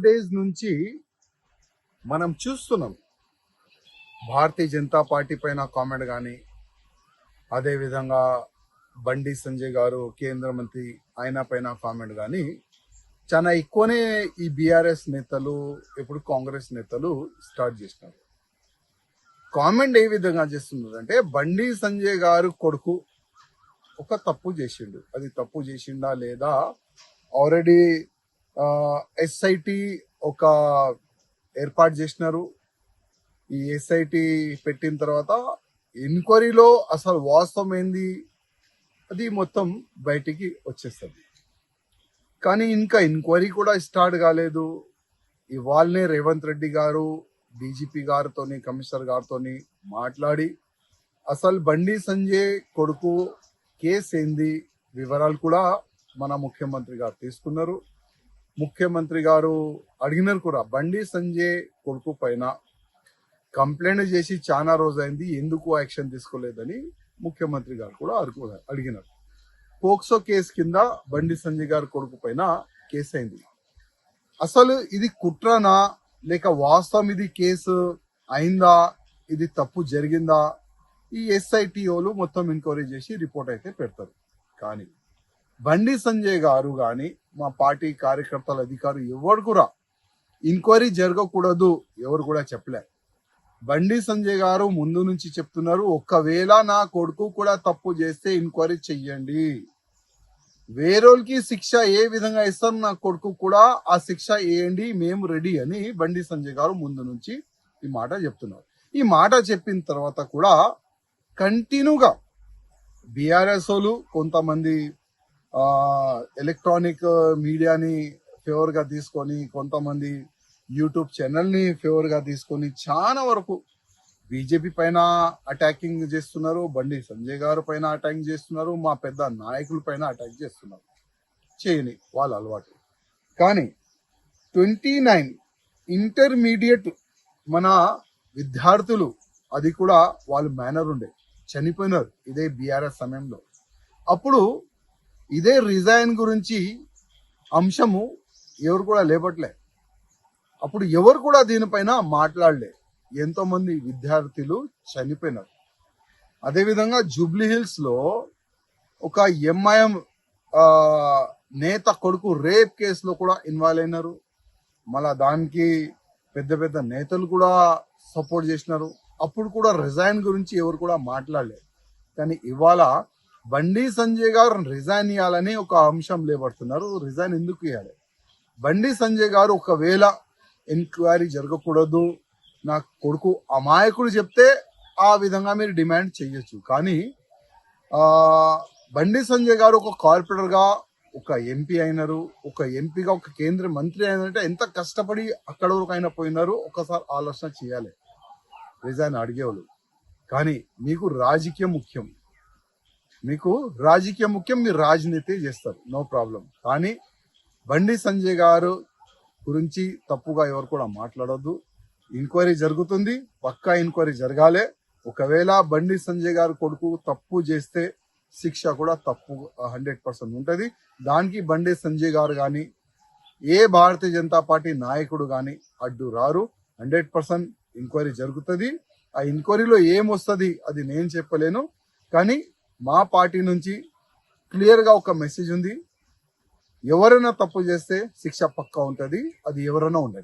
Days నుంచి మనం చూస్తున్నాం భారతీయ జనతా పార్టీ పైన కామెంట్ కానీ, అదేవిధంగా బండి సంజయ్ గారు కేంద్ర మంత్రి ఆయన పైన కామెంట్ కానీ చాలా ఎక్కువనే ఈ బీఆర్ఎస్ నేతలు ఇప్పుడు కాంగ్రెస్ నేతలు స్టార్ట్ చేసినారు. కామెంట్ ఏ విధంగా చేస్తున్నారు అంటే, బండి సంజయ్ గారు కొడుకు ఒక తప్పు చేసిండు, అది తప్పు చేసిండా లేదా, ఆల్రెడీ ఎస్ఐటి ఒక ఏర్పాటు చేసినారు. ఈ ఎస్ఐటి పెట్టిన తర్వాత ఎంక్వైరీలో అసలు వాస్తవం ఏంది అది మొత్తం బయటికి వచ్చేస్తుంది. కానీ ఇంకా ఎంక్వైరీ కూడా స్టార్ట్ కాలేదు. ఇవాళనే రేవంత్ రెడ్డి గారు డీజీపీ గారితోని కమిషనర్ గారితోని మాట్లాడి అసలు బండి సంజయ్ కొడుకు కేసు ఏంది వివరాలు కూడా మన ముఖ్యమంత్రి గారు తీసుకున్నారు. ముఖ్యమంత్రి గారు అడిగినారు కూడా, బండి సంజయ్ కొడుకు పైన కంప్లైంట్ చేసి చాలా రోజైంది, ఎందుకు యాక్షన్ తీసుకోలేదని ముఖ్యమంత్రి గారు కూడా అడిగినారు. పోక్సో కేసు కింద బండి సంజయ్ గారి కొడుకు పైన కేసు అయింది. అసలు ఇది కుట్రనా లేక వాస్తవం ఇది కేసు అయిందా, ఇది తప్పు జరిగిందా, ఈ ఎస్ఐటిఓలు మొత్తం ఎంక్వైరీ చేసి రిపోర్ట్ అయితే పెడతారు. కానీ బండి సంజయ్ గారు కానీ మా పార్టీ కార్యకర్తల అధికారులు ఎవరు కూడా ఎంక్వైరీ జరగకూడదు ఎవరు కూడా చెప్పలే. బండి సంజయ్ గారు ముందు నుంచి చెప్తున్నారు, ఒక్కవేళ నా కొడుకు కూడా తప్పు చేస్తే ఎంక్వైరీ చెయ్యండి, వేరేకి శిక్ష ఏ విధంగా ఇస్తారు నా కొడుకు కూడా ఆ శిక్ష వేయండి, మేము రెడీ అని బండి సంజయ్ గారు ముందు నుంచి ఈ మాట చెప్తున్నారు. ఈ మాట చెప్పిన తర్వాత కూడా కంటిన్యూగా బీఆర్ఎస్ వాళ్ళు కొంతమంది ఎలక్ట్రానిక్ మీడియాని ఫేవర్ గా తీసుకొని, కొంతమంది యూట్యూబ్ ఛానల్ ని ఫేవర్ గా తీసుకొని చాలా వరకు బీజేపీ పైన అటాకింగ్ చేస్తున్నారు, బండి సంజయ్ గారు పైన అటాకింగ్ చేస్తున్నారు, మా పెద్ద నాయకుల పైన అటాక్ చేస్తున్నారు. చేయని వాళ్ళ అలవాటు. కానీ 29 ఇంటర్మీడియట్ మన విద్యార్థులు, అది కూడా వాళ్ళు మేనర్ ఉండే చనిపోయినారు ఇదే బీఆర్ఎస్ సమయంలో. అప్పుడు ఇదే రిజైన్ గురించి అంశము ఎవరు కూడా లేపట్లే, అప్పుడు ఎవరు కూడా దీనిపైన మాట్లాడలే. ఎంతో మంది విద్యార్థులు చనిపోయినారు. అదేవిధంగా జూబ్లీ హిల్స్ లో ఒక ఎంఐఎం నేత కొడుకు రేప్ కేసులో కూడా ఇన్వాల్వ్ అయినారు. మళ్ళా దానికి పెద్ద పెద్ద నేతలు కూడా సపోర్ట్ చేసినారు. అప్పుడు కూడా రిజైన్ గురించి ఎవరు కూడా మాట్లాడలేదు. కానీ ఇవాళ బండి సంజయ్ గారు రిజైన్ ఇవ్వాలని ఒక అంశం లేబడుతున్నారు. రిజైన్ ఎందుకు ఇవ్వాలి? బండి సంజయ్ గారు ఒకవేళ ఎంక్వైరీ జరగకూడదు, నా కొడుకు అమాయకుడు చెప్తే ఆ విధంగా మీరు డిమాండ్ చేయొచ్చు. కానీ బండి సంజయ్ గారు ఒక కార్పొరేటర్ గా ఒక ఎంపీ అయినారు, ఒక ఎంపీగా ఒక కేంద్ర మంత్రి అయినంటే ఎంత కష్టపడి అక్కడ వరకు అయినా పోయినారు. ఒకసారి ఆలోచన చేయాలి రిజైన్ అడిగేవాళ్ళు. కానీ మీకు రాజకీయం ముఖ్యం, మీరు రాజనీతి చేస్తారు, నో ప్రాబ్లం. కానీ బండి సంజయ్ గారు గురించి తప్పుగా ఎవరు కూడా మాట్లాడొద్దు. ఎంక్వైరీ జరుగుతుంది, పక్కా ఎంక్వైరీ జరగాలి. ఒకవేళ బండి సంజయ్ గారు కొడుకు తప్పు చేస్తే శిక్ష కూడా తప్పు 100% ఉంటుంది. దానికి బండి సంజయ్ గారు కానీ ఏ భారతీయ జనతా పార్టీ నాయకుడు కానీ అడ్డు రారు. 100% ఎంక్వైరీ జరుగుతుంది. ఆ ఎంక్వైరీలో ఏమొస్తుంది అది నేను చెప్పలేను. కానీ మా పార్టీ నుంచి క్లియర్ గా ఒక మెసేజ్ ఉంది, ఎవరైనా తప్పు చేస్తే శిక్ష పక్కా ఉంటుంది, అది ఎవరైనా ఉండదు.